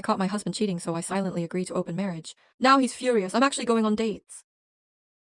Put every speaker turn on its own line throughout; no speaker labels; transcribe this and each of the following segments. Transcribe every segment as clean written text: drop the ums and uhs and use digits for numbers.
I caught my husband cheating, so I silently agreed to open marriage. Now he's furious. I'm actually going on dates.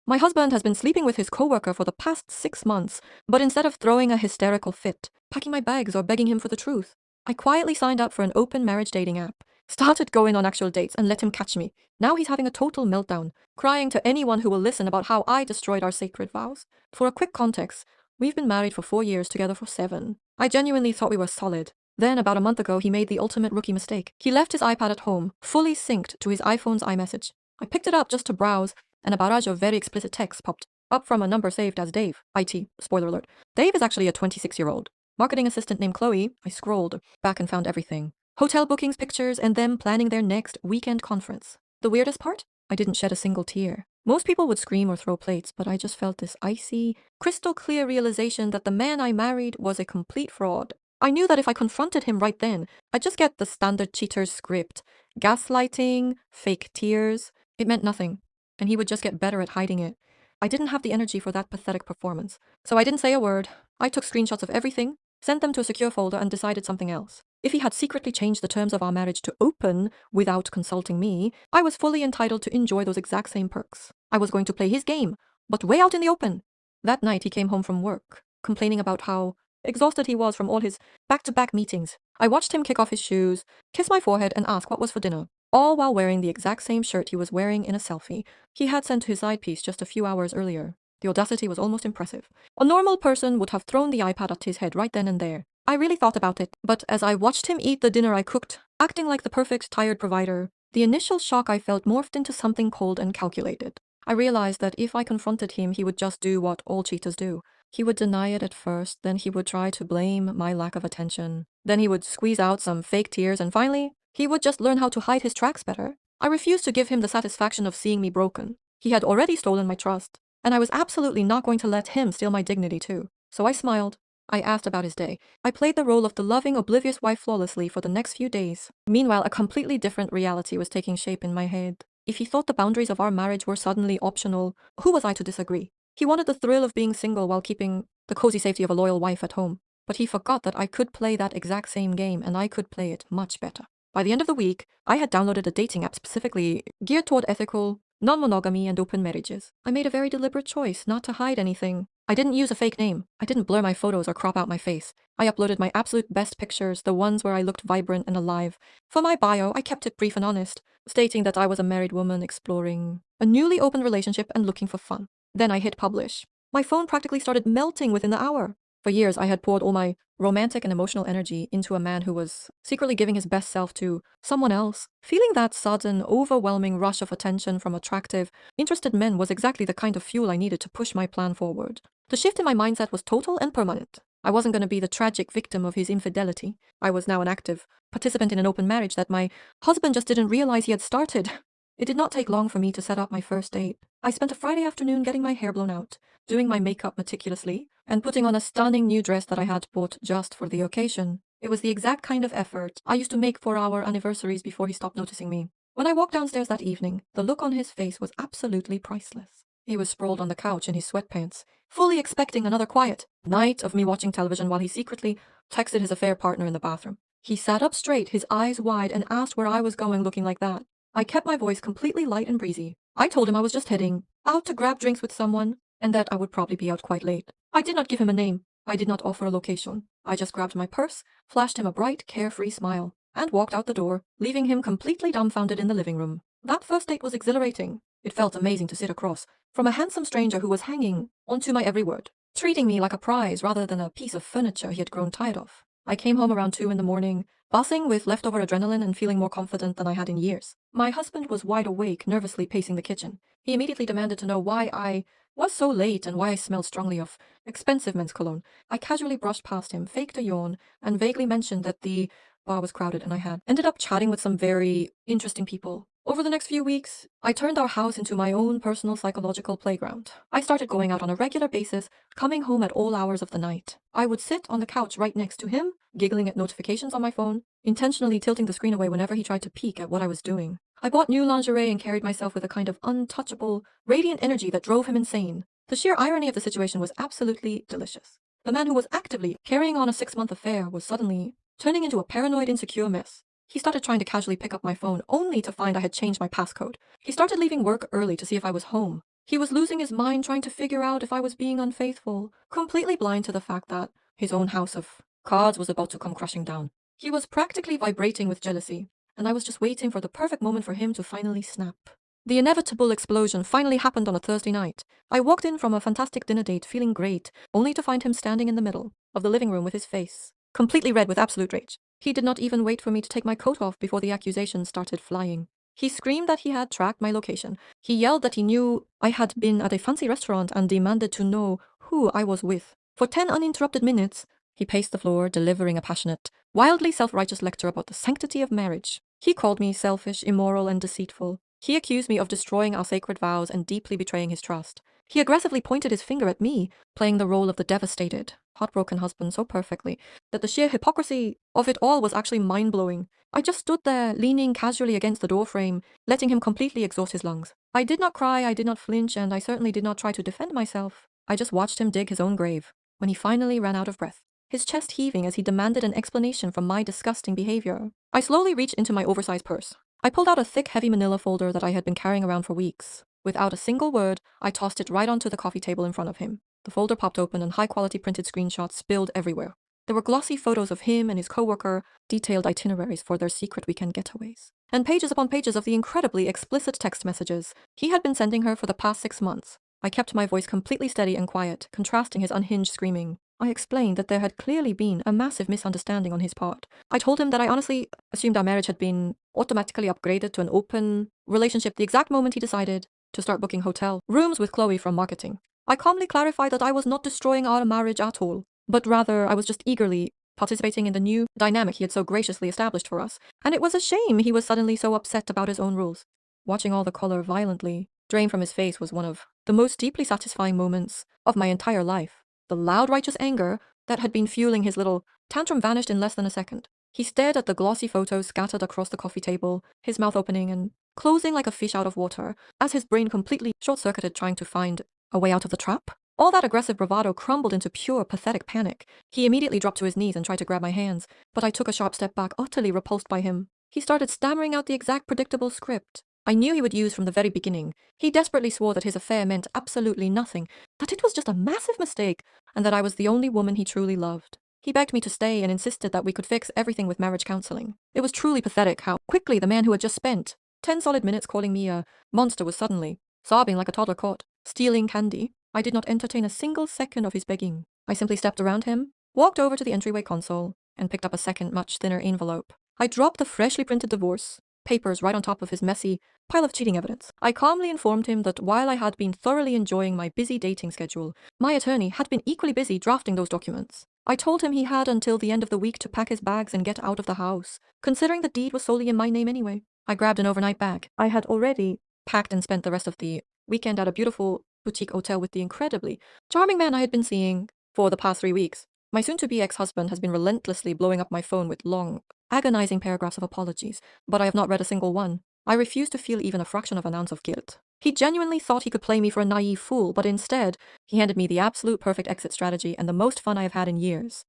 My husband has been sleeping with his coworker for the past 6 months, but instead of throwing a hysterical fit, packing my bags, or begging him for the truth, I quietly signed up for an open marriage dating app, started going on actual dates, and let him catch me. Now he's having a total meltdown, crying to anyone who will listen about how I destroyed our sacred vows. For a quick context, we've been married for 4 years, together for 7. I genuinely thought we were solid. Then, about a month ago, he made the ultimate rookie mistake. He left his iPad at home, fully synced to his iPhone's iMessage. I picked it up just to browse, and a barrage of very explicit text popped up from a number saved as Dave. IT. Spoiler alert. Dave is actually a 26-year-old marketing assistant named Chloe. I scrolled back and found everything. Hotel bookings, pictures, and them planning their next weekend conference. The weirdest part? I didn't shed a single tear. Most people would scream or throw plates, but I just felt this icy, crystal clear realization that the man I married was a complete fraud. I knew that if I confronted him right then, I'd just get the standard cheater's script. Gaslighting, fake tears. It meant nothing, and he would just get better at hiding it. I didn't have the energy for that pathetic performance, so I didn't say a word. I took screenshots of everything, sent them to a secure folder, and decided something else. If he had secretly changed the terms of our marriage to open without consulting me, I was fully entitled to enjoy those exact same perks. I was going to play his game, but way out in the open. That night he came home from work, complaining about how exhausted he was from all his back-to-back meetings. I watched him kick off his shoes, kiss my forehead, and ask what was for dinner, all while wearing the exact same shirt he was wearing in a selfie he had sent to his side piece just a few hours earlier. The audacity was almost impressive. A normal person would have thrown the iPad at his head right then and there. I really thought about it, but as I watched him eat the dinner I cooked, acting like the perfect tired provider, the initial shock I felt morphed into something cold and calculated. I realized that if I confronted him, he would just do what all cheaters do. He would deny it at first, then he would try to blame my lack of attention. Then he would squeeze out some fake tears, and finally, he would just learn how to hide his tracks better. I refused to give him the satisfaction of seeing me broken. He had already stolen my trust, and I was absolutely not going to let him steal my dignity too. So I smiled. I asked about his day. I played the role of the loving, oblivious wife flawlessly for the next few days. Meanwhile, a completely different reality was taking shape in my head. If he thought the boundaries of our marriage were suddenly optional, who was I to disagree? He wanted the thrill of being single while keeping the cozy safety of a loyal wife at home. But he forgot that I could play that exact same game, and I could play it much better. By the end of the week, I had downloaded a dating app specifically geared toward ethical, non-monogamy, and open marriages. I made a very deliberate choice not to hide anything. I didn't use a fake name. I didn't blur my photos or crop out my face. I uploaded my absolute best pictures, the ones where I looked vibrant and alive. For my bio, I kept it brief and honest, stating that I was a married woman exploring a newly opened relationship and looking for fun. Then I hit publish. My phone practically started melting within the hour. For years, I had poured all my romantic and emotional energy into a man who was secretly giving his best self to someone else. Feeling that sudden, overwhelming rush of attention from attractive, interested men was exactly the kind of fuel I needed to push my plan forward. The shift in my mindset was total and permanent. I wasn't going to be the tragic victim of his infidelity. I was now an active participant in an open marriage that my husband just didn't realize he had started. It did not take long for me to set up my first date. I spent a Friday afternoon getting my hair blown out, doing my makeup meticulously, and putting on a stunning new dress that I had bought just for the occasion. It was the exact kind of effort I used to make for our anniversaries before he stopped noticing me. When I walked downstairs that evening, the look on his face was absolutely priceless. He was sprawled on the couch in his sweatpants, fully expecting another quiet night of me watching television while he secretly texted his affair partner in the bathroom. He sat up straight, his eyes wide, and asked where I was going looking like that. I kept my voice completely light and breezy. I told him I was just heading out to grab drinks with someone, and that I would probably be out quite late. I did not give him a name. I did not offer a location. I just grabbed my purse, flashed him a bright, carefree smile, and walked out the door, leaving him completely dumbfounded in the living room. That first date was exhilarating. It felt amazing to sit across from a handsome stranger who was hanging onto my every word, treating me like a prize rather than a piece of furniture he had grown tired of. I came home around 2 in the morning, buzzing with leftover adrenaline and feeling more confident than I had in years. My husband was wide awake, nervously pacing the kitchen. He immediately demanded to know why I was so late and why I smelled strongly of expensive men's cologne. I casually brushed past him, faked a yawn, and vaguely mentioned that the bar was crowded and I had ended up chatting with some very interesting people. Over the next few weeks, I turned our house into my own personal psychological playground. I started going out on a regular basis, coming home at all hours of the night. I would sit on the couch right next to him, giggling at notifications on my phone, intentionally tilting the screen away whenever he tried to peek at what I was doing. I bought new lingerie and carried myself with a kind of untouchable, radiant energy that drove him insane. The sheer irony of the situation was absolutely delicious. The man who was actively carrying on a 6-month affair was suddenly turning into a paranoid, insecure mess. He started trying to casually pick up my phone, only to find I had changed my passcode. He started leaving work early to see if I was home. He was losing his mind trying to figure out if I was being unfaithful, completely blind to the fact that his own house of cards was about to come crashing down. He was practically vibrating with jealousy, and I was just waiting for the perfect moment for him to finally snap. The inevitable explosion finally happened on a Thursday night. I walked in from a fantastic dinner date feeling great, only to find him standing in the middle of the living room with his face completely red with absolute rage. He did not even wait for me to take my coat off before the accusations started flying. He screamed that he had tracked my location. He yelled that he knew I had been at a fancy restaurant and demanded to know who I was with. For 10 uninterrupted minutes, he paced the floor, delivering a passionate, wildly self-righteous lecture about the sanctity of marriage. He called me selfish, immoral, and deceitful. He accused me of destroying our sacred vows and deeply betraying his trust. He aggressively pointed his finger at me, playing the role of the devastated, heartbroken husband so perfectly that the sheer hypocrisy of it all was actually mind-blowing. I just stood there, leaning casually against the doorframe, letting him completely exhaust his lungs. I did not cry, I did not flinch, and I certainly did not try to defend myself. I just watched him dig his own grave, when he finally ran out of breath, his chest heaving as he demanded an explanation for my disgusting behavior. I slowly reached into my oversized purse. I pulled out a thick, heavy manila folder that I had been carrying around for weeks. Without a single word, I tossed it right onto the coffee table in front of him. The folder popped open and high-quality printed screenshots spilled everywhere. There were glossy photos of him and his coworker, detailed itineraries for their secret weekend getaways, and pages upon pages of the incredibly explicit text messages he had been sending her for the past 6 months. I kept my voice completely steady and quiet, contrasting his unhinged screaming. I explained that there had clearly been a massive misunderstanding on his part. I told him that I honestly assumed our marriage had been automatically upgraded to an open relationship the exact moment he decided to start booking hotel rooms with Chloe from marketing. I calmly clarified that I was not destroying our marriage at all, but rather I was just eagerly participating in the new dynamic he had so graciously established for us, and it was a shame he was suddenly so upset about his own rules. Watching all the color violently drain from his face was one of the most deeply satisfying moments of my entire life. The loud, righteous anger that had been fueling his little tantrum vanished in less than a second. He stared at the glossy photos scattered across the coffee table, his mouth opening and closing like a fish out of water, as his brain completely short-circuited trying to find a way out of the trap. All that aggressive bravado crumbled into pure, pathetic panic. He immediately dropped to his knees and tried to grab my hands, but I took a sharp step back, utterly repulsed by him. He started stammering out the exact predictable script I knew he would use from the very beginning. He desperately swore that his affair meant absolutely nothing, that it was just a massive mistake, and that I was the only woman he truly loved. He begged me to stay and insisted that we could fix everything with marriage counseling. It was truly pathetic how quickly the man who had just spent 10 solid minutes calling me a monster was suddenly sobbing like a toddler caught stealing candy. I did not entertain a single second of his begging. I simply stepped around him, walked over to the entryway console, and picked up a second, much thinner envelope. I dropped the freshly printed divorce papers right on top of his messy pile of cheating evidence. I calmly informed him that while I had been thoroughly enjoying my busy dating schedule, my attorney had been equally busy drafting those documents. I told him he had until the end of the week to pack his bags and get out of the house, considering the deed was solely in my name anyway. I grabbed an overnight bag. I had already packed and spent the rest of the weekend at a beautiful boutique hotel with the incredibly charming man I had been seeing for the past 3 weeks. My soon-to-be ex-husband has been relentlessly blowing up my phone with long, agonizing paragraphs of apologies, but I have not read a single one. I refuse to feel even a fraction of an ounce of guilt. He genuinely thought he could play me for a naive fool, but instead, he handed me the absolute perfect exit strategy and the most fun I have had in years.